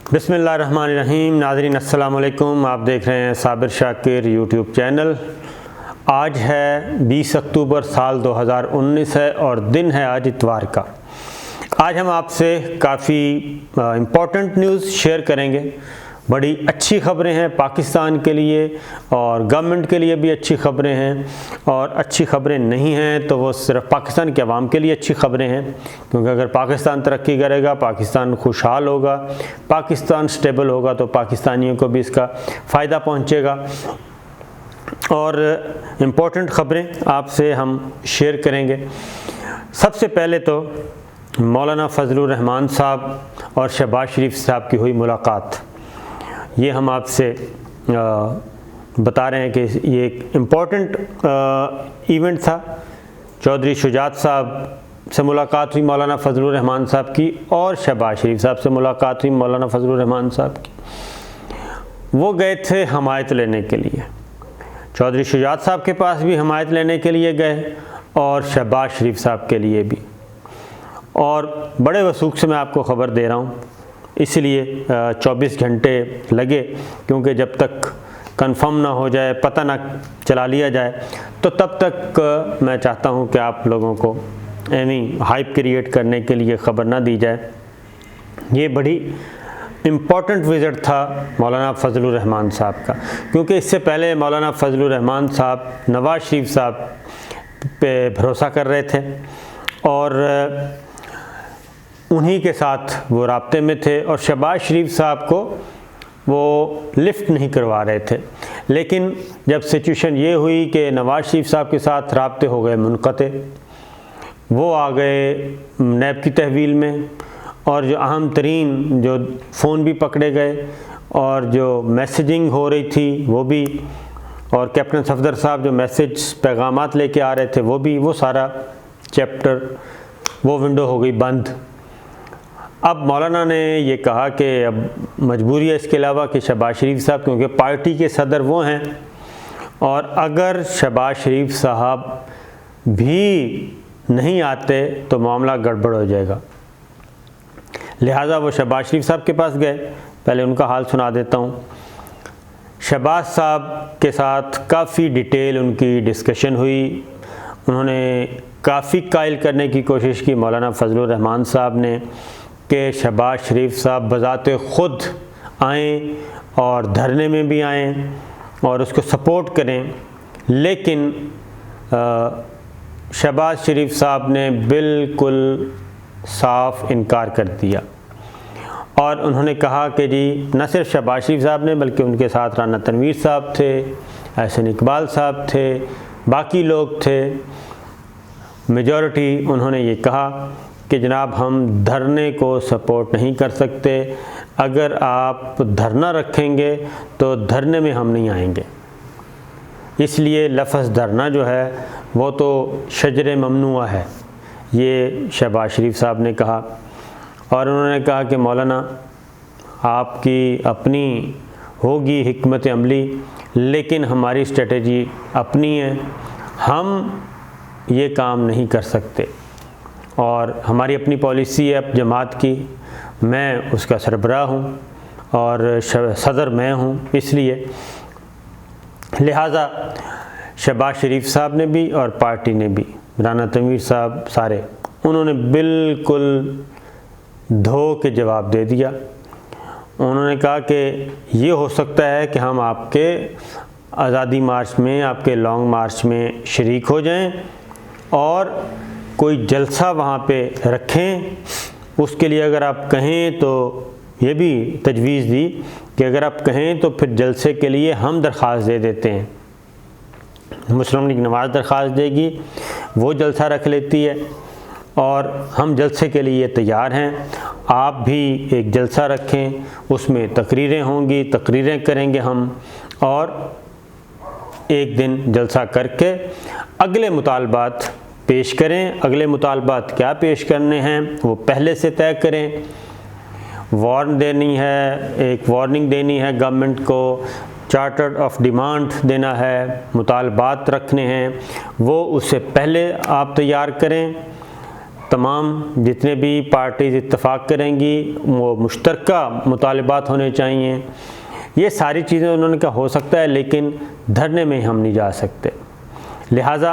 बिस्मिल्लाहिर्रहमानिर्रहीम। नाज़रीन अस्सलाम वालेकुम। आप देख रहे हैं साबिर शाकिर यूट्यूब चैनल। आज है 20 अक्टूबर साल 2019 है और दिन है आज इतवार का। आज हम आपसे काफ़ी इम्पोर्टेंट न्यूज़ शेयर करेंगे। बड़ी अच्छी ख़बरें हैं पाकिस्तान के लिए और गवर्नमेंट के लिए भी अच्छी ख़बरें हैं, और अच्छी ख़बरें नहीं हैं तो वो सिर्फ पाकिस्तान के अवाम के लिए अच्छी ख़बरें हैं, क्योंकि अगर पाकिस्तान तरक्की करेगा, पाकिस्तान खुशहाल होगा, पाकिस्तान स्टेबल होगा तो पाकिस्तानियों को भी इसका फ़ायदा पहुँचेगा। और इम्पोर्टेंट ख़बरें आपसे हम शेयर करेंगे। सबसे पहले तो मौलाना फजलुर रहमान साहब और शहबाज शरीफ साहब की हुई मुलाकात, ये हम आपसे बता रहे हैं कि ये एक इम्पॉर्टेंट इवेंट था। चौधरी शुजात साहब से मुलाकात हुई मौलाना फजलुर रहमान साहब की, और शहबाज शरीफ साहब से मुलाकात हुई मौलाना फजलुर रहमान साहब की। वो गए थे हमायत लेने के लिए। चौधरी शुजात साहब के पास भी हमायत लेने के लिए गए और शहबाज शरीफ साहब के लिए भी। और बड़े वसूख से मैं आपको ख़बर दे रहा हूँ, इसलिए 24 घंटे लगे, क्योंकि जब तक कंफर्म ना हो जाए, पता ना चला लिया जाए, तो तब तक मैं चाहता हूं कि आप लोगों को एनी हाइप क्रिएट करने के लिए ख़बर ना दी जाए। ये बड़ी इम्पॉर्टेंट विज़िट था मौलाना फजलुर रहमान साहब का, क्योंकि इससे पहले मौलाना फजलुर रहमान साहब नवाज़ शरीफ साहब पे भरोसा कर रहे थे और उन्हीं के साथ वो राब्ते में थे, और शहबाज शरीफ साहब को वो लिफ्ट नहीं करवा रहे थे। लेकिन जब सिचुएशन ये हुई कि नवाज़ शरीफ साहब के साथ राब्ते हो गए मुनक़ते, वो आ गए नैब की तहवील में, और जो अहम तरीन जो फ़ोन भी पकड़े गए और जो मैसेजिंग हो रही थी वो भी, और कैप्टन सफदर साहब जो मैसेज पैगामात लेके आ रहे थे वो भी, वो सारा चैप्टर, वो विंडो हो गई बंद। अब मौलाना ने ये कहा कि अब मजबूरी है इसके अलावा कि शहबाज शरीफ साहब, क्योंकि पार्टी के सदर वो हैं, और अगर शहबाज शरीफ साहब भी नहीं आते तो मामला गड़बड़ हो जाएगा। लिहाजा वो शहबाज शरीफ साहब के पास गए। पहले उनका हाल सुना देता हूँ। शहबाज साहब के साथ काफ़ी डिटेल उनकी डिस्कशन हुई। उन्होंने काफ़ी कायल करने की कोशिश की मौलाना फजलुर रहमान साहब ने कि शहबाज शरीफ साहब बज़ाते ख़ुद आएँ और धरने में भी आएँ और उसको सपोर्ट करें, लेकिन शहबाज शरीफ साहब ने बिल्कुल साफ इनकार कर दिया। और उन्होंने कहा कि जी, न सिर्फ शहबाज शरीफ साहब ने बल्कि उनके साथ राना तनवीर साहब थे, एहसन इकबाल साहब थे, बाकी लोग थे, मेजॉरिटी, उन्होंने ये कहा कि जनाब हम धरने को सपोर्ट नहीं कर सकते, अगर आप धरना रखेंगे तो धरने में हम नहीं आएंगे। इसलिए लफ्ज़ धरना जो है वो तो शजर ममनुआ है, ये शहबाज शरीफ साहब ने कहा। और उन्होंने कहा कि मौलाना आपकी अपनी होगी हिकमत अमली, लेकिन हमारी स्ट्रेटजी अपनी है, हम ये काम नहीं कर सकते, और हमारी अपनी पॉलिसी है अब जमात की, मैं उसका सरबराह हूँ और सदर मैं हूँ। इसलिए लिहाजा शहबाज शरीफ साहब ने भी और पार्टी ने भी, राना तनवीर साहब, सारे, उन्होंने बिल्कुल धो के जवाब दे दिया। उन्होंने कहा कि ये हो सकता है कि हम आपके आज़ादी मार्च में, आपके लॉन्ग मार्च में शरीक हो जाएं और कोई जलसा वहाँ पे रखें। उसके लिए अगर आप कहें तो ये भी तजवीज़ दी कि अगर आप कहें तो फिर जलसे के लिए हम दरख्वास्त दे देते हैं। मुस्लिम लीग नवाज़ दरख्वास्त देगी, वो जलसा रख लेती है, और हम जलसे के लिए तैयार हैं। आप भी एक जलसा रखें, उसमें तकरीरें होंगी, तकरीरें करेंगे हम, और एक दिन जलसा करके अगले मुतालबात पेश करें। अगले मुतालबात क्या पेश करने हैं वो पहले से तय करें। वार्न देनी है, एक वार्निंग देनी है गवर्नमेंट को, चार्टर ऑफ डिमांड देना है, मुतालबात रखने हैं, वो उससे पहले आप तैयार करें। तमाम जितने भी पार्टीज़ इत्तफ़ाक़ करेंगी वो मुश्तरका मुतालबात होने चाहिए। ये सारी चीज़ें उन्होंने कहा हो सकता है, लेकिन धरने में हम नहीं जा सकते। लिहाजा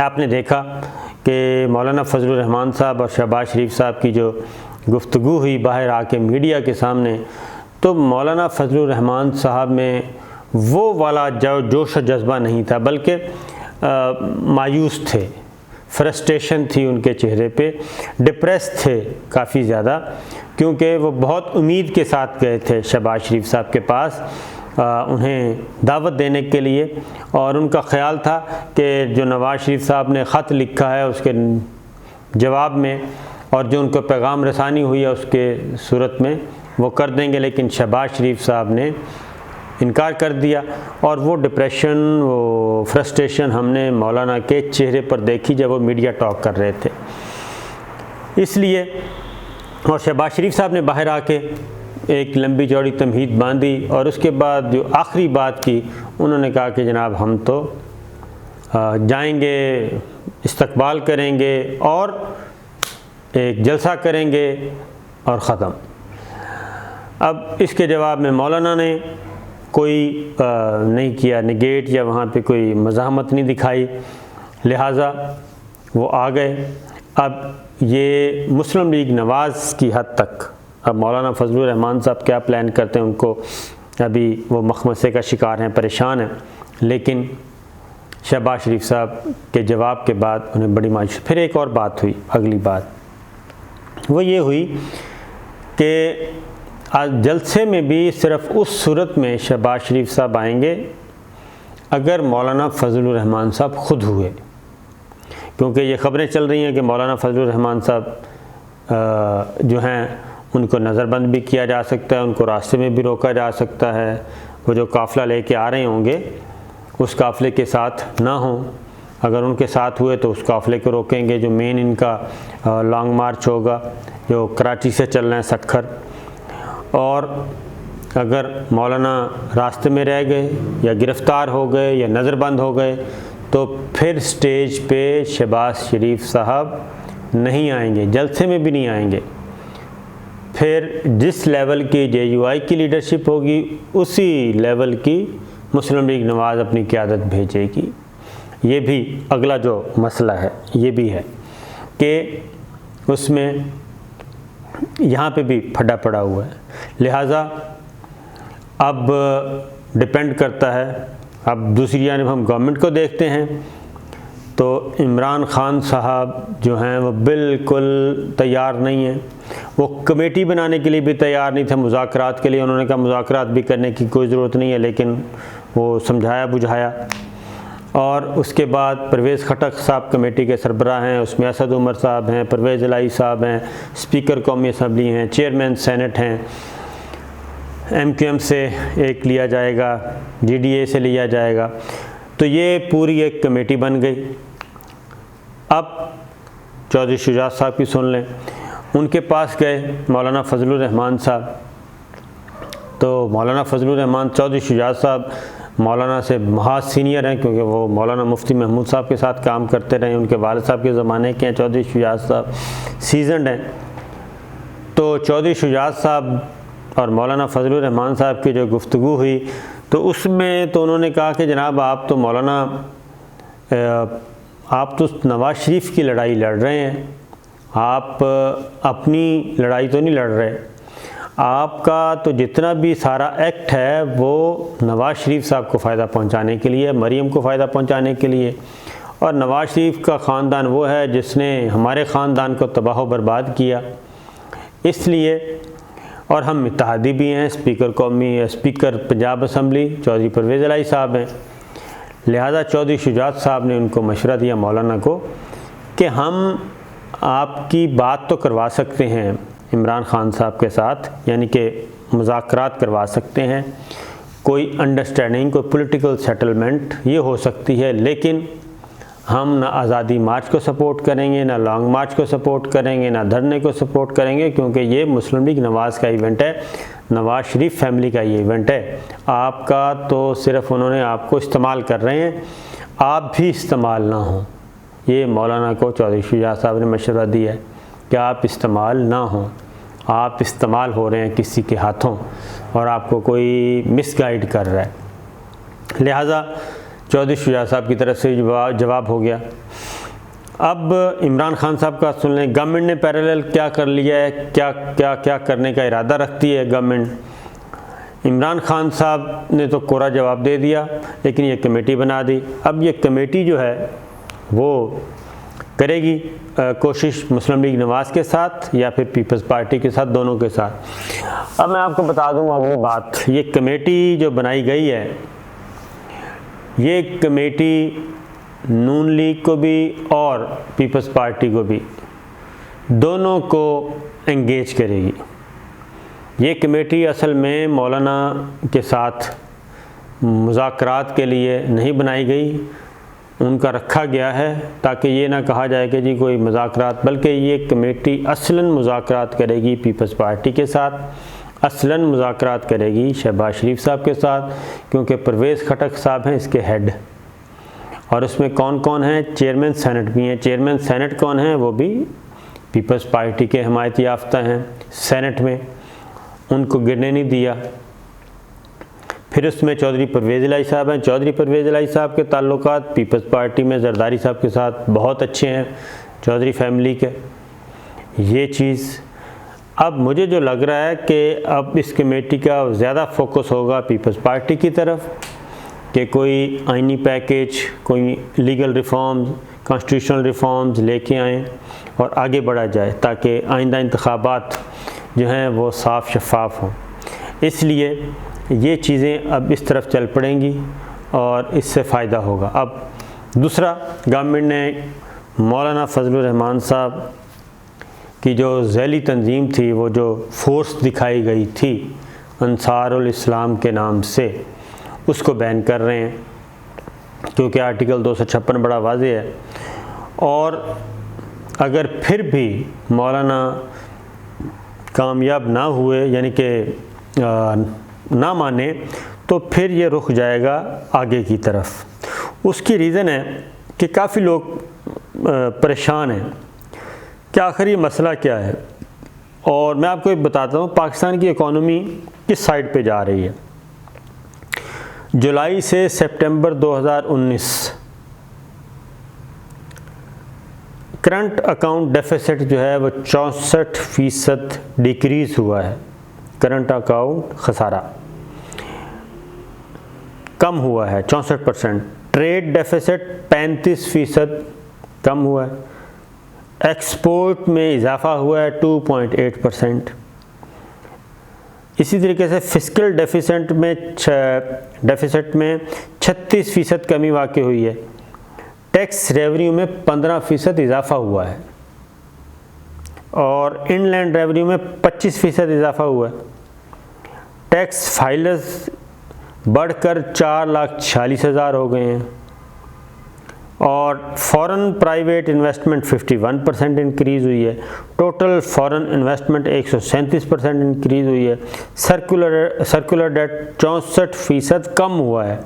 आपने देखा कि मौलाना फजलुर रहमान साहब और शहबाज शरीफ साहब की जो गुफ्तगू हुई बाहर आके मीडिया के सामने, तो मौलाना फजलुर रहमान साहब में वो वाला जो जोश और जज्बा नहीं था, बल्कि मायूस थे, फ्रस्ट्रेशन थी उनके चेहरे पे, डिप्रेस थे काफ़ी ज़्यादा, क्योंकि वो बहुत उम्मीद के साथ गए थे शहबाज शरीफ साहब के पास उन्हें दावत देने के लिए, और उनका ख़्याल था कि जो नवाज़ शरीफ साहब ने ख़त लिखा है उसके जवाब में और जो उनको पैगाम रसानी हुई है उसके सूरत में वो कर देंगे, लेकिन शहबाज शरीफ साहब ने इनकार कर दिया। और वो डिप्रेशन, वो फ्रस्ट्रेशन हमने मौलाना के चेहरे पर देखी जब वो मीडिया टॉक कर रहे थे। इसलिए और शहबाज शरीफ साहब ने बाहर आके एक लंबी चौड़ी तमहीद बांधी, और उसके बाद जो आखिरी बात की उन्होंने कहा कि जनाब हम तो जाएंगे, इस्तकबाल करेंगे और एक जलसा करेंगे और ख़त्म। अब इसके जवाब में मौलाना ने कोई नहीं किया निगेट या वहाँ पे कोई मज़ाहमत नहीं दिखाई, लिहाजा वो आ गए। अब ये मुस्लिम लीग नवाज़ की हद तक, अब मौलाना फजलुर रहमान साहब क्या प्लान करते हैं उनको, अभी वो मखमसे का शिकार हैं, परेशान हैं, लेकिन शहबाज शरीफ साहब के जवाब के बाद उन्हें बड़ी मायूसी। फिर एक और बात हुई, अगली बात वो ये हुई कि आज जलसे में भी सिर्फ उस सूरत में शहबाज शरीफ साहब आएंगे अगर मौलाना फजलुर रहमान साहब ख़ुद हुए, क्योंकि ये ख़बरें चल रही हैं कि मौलाना फजलुर रहमान साहब जो हैं उनको नज़रबंद भी किया जा सकता है, उनको रास्ते में भी रोका जा सकता है। वो जो काफ़िला लेके आ रहे होंगे उस काफ़िले के साथ ना हों, अगर उनके साथ हुए तो उस काफ़िले को रोकेंगे। जो मेन इनका लॉन्ग मार्च होगा जो कराची से चल रहा है सक्खर, और अगर मौलाना रास्ते में रह गए या गिरफ़्तार हो गए या नज़रबंद हो गए तो फिर स्टेज पे शहबाज शरीफ साहब नहीं आएंगे, जलसे में भी नहीं आएंगे। फिर जिस लेवल की JUI की लीडरशिप होगी उसी लेवल की मुस्लिम लीग नवाज़ अपनी क़यादत भेजेगी। ये भी अगला जो मसला है ये भी है कि उसमें यहाँ पे भी फटा पड़ा हुआ है। लिहाजा अब डिपेंड करता है। अब दूसरी जानिब हम गवर्नमेंट को देखते हैं तो इमरान ख़ान साहब जो हैं वो बिल्कुल तैयार नहीं हैं। वो कमेटी बनाने के लिए भी तैयार नहीं थे, मुज़ाकरात के लिए। उन्होंने कहा मुज़ाकरात भी करने की कोई ज़रूरत नहीं है, लेकिन वो समझाया बुझाया। और उसके बाद परवेज़ खटक साहब कमेटी के सरबराह हैं, उसमें असद उमर साहब हैं, परवेज़ इलाही साहब हैं, स्पीकर कौमी असम्बली हैं, चेयरमैन सेनेट हैं, MQM से एक लिया जाएगा, GDA से लिया जाएगा। तो ये पूरी एक कमेटी बन गई। अब चौधरी शुजात साहब की सुन लें। उनके पास गए मौलाना फजलुर रहमान साहब, तो मौलाना फजलुर रहमान, चौधरी शुजात साहब मौलाना से बहुत सीनियर हैं, क्योंकि वो मौलाना मुफ्ती महमूद साहब के साथ काम करते रहे, उनके वालिद साहब के ज़माने के हैं। चौधरी शुजात साहब सीजनड हैं। तो चौधरी शुजात साहब और मौलाना फजलुर रहमान साहब की जो गुफ्तगू हुई तो उसमें तो उन्होंने कहा कि जनाब आप तो मौलाना आप तो नवाज़ शरीफ की लड़ाई लड़ रहे हैं, आप अपनी लड़ाई तो नहीं लड़ रहे। आपका तो जितना भी सारा एक्ट है वो नवाज़ शरीफ साहब को फ़ायदा पहुंचाने के लिए, मरीम को फ़ायदा पहुंचाने के लिए। और नवाज़ शरीफ का ख़ानदान वो है जिसने हमारे ख़ानदान को तबाह बर्बाद किया, इसलिए। और हम इत्तेहादी भी हैं। स्पीकर पंजाब असम्बली चौधरी परवेज़ इलाही साहब हैं। लिहाजा चौधरी शुजात साहब ने उनको मशवरा दिया मौलाना को कि हम आपकी बात तो करवा सकते हैं इमरान ख़ान साहब के साथ, यानी कि मुज़ाकरात करवा सकते हैं, कोई अंडरस्टैंडिंग, कोई पॉलिटिकल सेटलमेंट ये हो सकती है, लेकिन हम ना आज़ादी मार्च को सपोर्ट करेंगे, ना लॉन्ग मार्च को सपोर्ट करेंगे, ना धरने को सपोर्ट करेंगे, क्योंकि ये मुस्लिम लीग नवाज़ का इवेंट है, नवाज़ शरीफ फैमिली का ये इवेंट है। आपका तो सिर्फ उन्होंने आपको इस्तेमाल कर रहे हैं, आप भी इस्तेमाल ना हो, ये मौलाना को चौधरी शुजात साहब ने मशवरा दिया है कि आप इस्तेमाल ना हों, आप इस्तेमाल हो रहे हैं किसी के हाथों और आपको कोई मिसगाइड कर रहा है। लिहाजा चौधरी शुजात साहब की तरफ से जवाब हो गया। अब इमरान खान साहब का सुन लें, गवर्नमेंट ने पैरेलल क्या कर लिया है, क्या क्या क्या करने का इरादा रखती है गवर्नमेंट। इमरान खान साहब ने तो कोरा जवाब दे दिया, लेकिन ये कमेटी बना दी। अब ये कमेटी जो है वो करेगी कोशिश मुस्लिम लीग नवाज़ के साथ या फिर पीपल्स पार्टी के साथ, दोनों के साथ। अब मैं आपको बता दूँ अगली बात, ये कमेटी जो बनाई गई है, ये कमेटी नून लीग को भी और पीपल्स पार्टी को भी, दोनों को एंगेज करेगी। ये कमेटी असल में मौलाना के साथ मुज़ाकरात के लिए नहीं बनाई गई, उनका रखा गया है ताकि ये ना कहा जाए कि जी कोई मुज़ाकरात, बल्कि ये कमेटी असलन मुज़ाकरात करेगी पीपल्स पार्टी के साथ, असलन मुज़ाकरात करेगी शहबाज शरीफ साहब के साथ, क्योंकि परवेज़ खटक साहब हैं इसके हेड। और उसमें कौन कौन है, चेयरमैन सेनेट भी हैं। चेयरमैन सेनेट कौन है, वो भी पीपल्स पार्टी के हमायती याफ्ता हैं सेनेट में, उनको गिरने नहीं दिया। फिर उसमें चौधरी परवेज़ इलाही साहब हैं। चौधरी परवेज़ इलाही साहब के ताल्लुकात पीपल्स पार्टी में जरदारी साहब के साथ बहुत अच्छे हैं, चौधरी फैमिली के। ये चीज़ अब मुझे जो लग रहा है कि अब इस कमेटी का ज़्यादा फोकस होगा पीपल्स पार्टी की तरफ कि कोई आइनी पैकेज, कोई लीगल रिफॉर्म्स, कॉन्स्टिट्यूशनल रिफॉर्म्स लेके आएँ और आगे बढ़ा जाए ताकि आइंदा इंतखाबात जो हैं वो साफ़ शफाफ हों। इसलिए ये चीज़ें अब इस तरफ चल पड़ेंगी और इससे फ़ायदा होगा। अब दूसरा, गवर्नमेंट ने मौलाना फजलुर रहमान साहब की जो ज़ैली तंजीम थी, वो जो फोर्स दिखाई गई थी अंसारुल इस्लाम के नाम से, उसको बैन कर रहे हैं क्योंकि आर्टिकल 256 बड़ा वाज़ेह है। और अगर फिर भी मौलाना कामयाब ना हुए, यानी कि ना माने, तो फिर ये रुख जाएगा आगे की तरफ। उसकी रीज़न है कि काफ़ी लोग परेशान हैं कि आखिर ये मसला क्या है। और मैं आपको एक बताता हूँ पाकिस्तान की इकॉनमी किस साइड पे जा रही है। जुलाई से सितंबर 2019 करंट अकाउंट डेफिसिट जो है वो 64% डिक्रीज़ हुआ है। करंट अकाउंट खसारा कम हुआ है 64%। ट्रेड डेफिसिट 35% कम हुआ है। एक्सपोर्ट में इजाफा हुआ है 2.8%। इसी तरीके से फिस्कल डेफिसिट में 36% कमी वाक़ई हुई है। टैक्स रेवेन्यू में 15% इजाफा हुआ है और इनलैंड रेवेन्यू में 25% इजाफा हुआ है। टैक्स फाइलर्स बढ़कर 4,46,000 हो गए हैं और फॉरेन प्राइवेट इन्वेस्टमेंट 51% इंक्रीज़ हुई है। टोटल फॉरेन इन्वेस्टमेंट 137% इंक्रीज़ हुई है। सर्कुलर डेट 64% कम हुआ है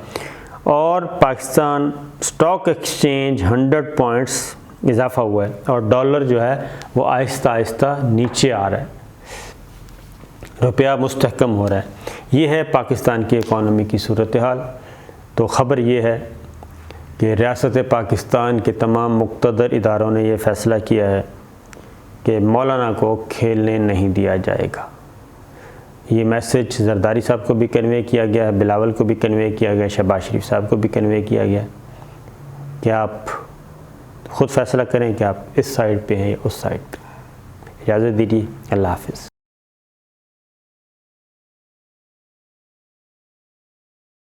और पाकिस्तान स्टॉक एक्सचेंज 100 पॉइंट्स इजाफा हुआ है और डॉलर जो है वो आहिस्ता आहिस्ता नीचे आ रहा है, रुपया मुस्तहकम हो रहा है। ये है पाकिस्तान की इकॉनमी की सूरत हाल। तो ख़बर ये है कि रियासत पाकिस्तान के तमाम मुक़्तदर इदारों ने यह फ़ैसला किया है कि मौलाना को खेलने नहीं दिया जाएगा। ये मैसेज जरदारी साहब को भी कन्वे किया गया है, बिलावल को भी कन्वे किया गया, शहबाज शरीफ साहब को भी कन्वे किया गया कि आप ख़ुद फ़ैसला करें कि आप इस साइड पे हैं या उस साइड पे। इजाज़त दीजिए, अल्लाह हाफ़िज़।